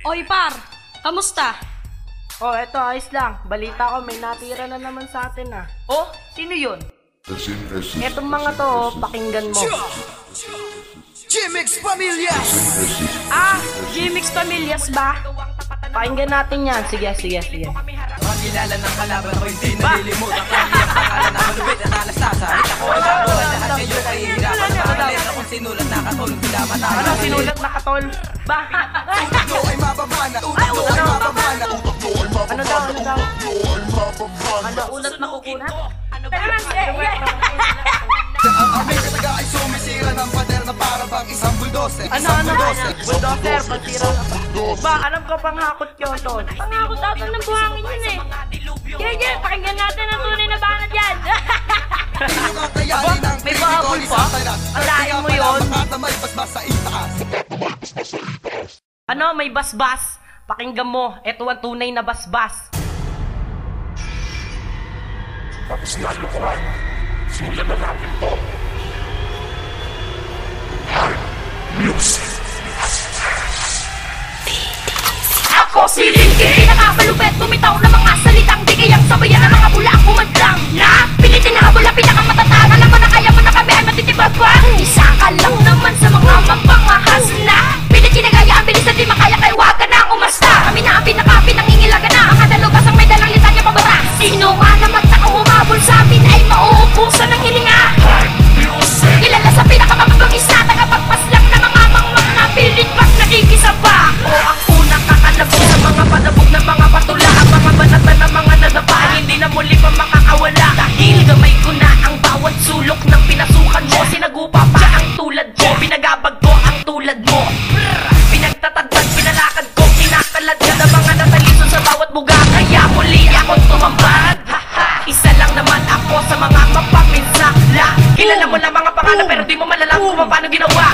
Oy par, kamusta? Oh, eto ayos lang. Balita ko may natira na naman sa atin ah. Oh, sino yun? Etong mga to, pakinggan mo. G-Mix Pamillas! Ah, G-Mix Pamillas ba? Pakinggan natin yan. Sige. Makilala ng kalaban ko hindi nalilimut. Ang kanyang pangalan na malupit at alastasa. Hit ako ay mabuhan lahat kayo ay hihirapan. Pangalan akong sinulat na katol. Sila matalo. Ano sinulat na katol? Ba? Utak mo ay mababana. Utak mo ay mababana. Ano daw? Ano ulat na kukunat? Ang aming kataga ay sumisira ng pader na para bang isang bulldozer. Ano? Bulldozer, pagtira. Ba, alam ko panghakot yun, Ton. Pangakot ata ng buhangin yun eh. Kaya pakinggan natin ang tunay na banat yan. May bahabol pa? Alain mo yun? Ano, may basbas? Pakinggan mo, eto ang tunay na basbas. Tapos na lukuran. Simulan na natin to. Hard music. Ako si Linky, nakakalupet, bumitaw ng mga salitang di kayang sabayan ng mga bula kumadlang na pilitin na habula pinakamatatag. Alam mo na kaya mo na kami ay matitibag pa. Isa ka lang naman sa mga mapangahas na pilit ginagaya ang bilis na di makaya kay wag ka na umasta. Kami na ang pinakapi nangingilaga na ang kadalugas ang may dalang litanya pabatas. Sino man naman sa umabol sa amin ay mauubusan ng hilinga. Kilala sa pinakamababangis na tagapagpaslang na mga pilit mas nakikisaba. O ang unang kakalabog sa mga padabog ng mga patula. Ang mga banata ng mga nadapa hindi na muli pa makakawala. Dahil gamay ko na ang bawat sulok ng pinasukan mo. Sinagupa pa ang tulad ko, pinagabag ko ang tulad mo. Pinagtatagtag, pinalakad ko, kinakalad ka ng mga natalisod sa bawat buga. Kaya muli ako'y tumambad. Isa lang naman ako sa mga mapaminsakla. Kilala mo lang mga pangalan pero di mo malalam kung paano ginawa.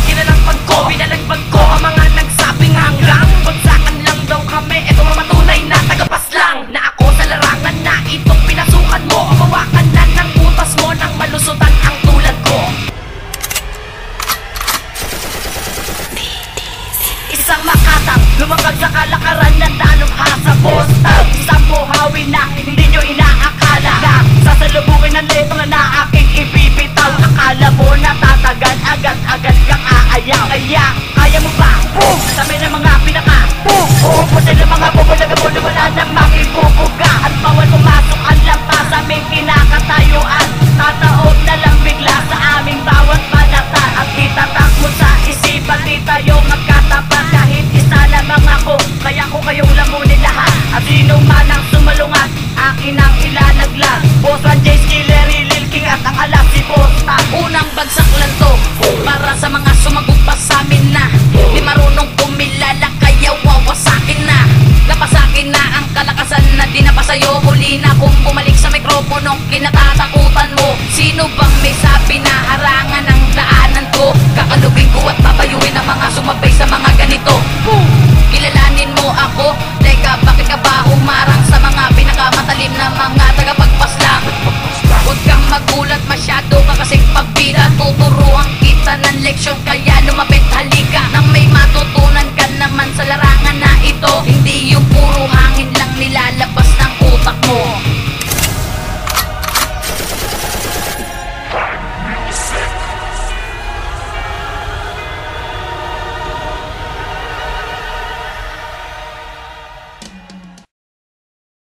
Kinalampag ko, binalagbag ko ang mga nagsabing hanggang bagsakan lang daw kami. Ito ang matunay na tagapaslang na ako sa larangan na itong pinasukan mo. Mawakan na ng utas mo nang malusutan ang tulad ko. Isang makatang lumagag sa kalakaran na dalubha sa postag. Isang buhawi na hindi nyo inaakala na sasalubungin ng letong na aking ibibitaw. Akala mo natatagan agad-agad kang aayaw. Kaya mo ba? Boom!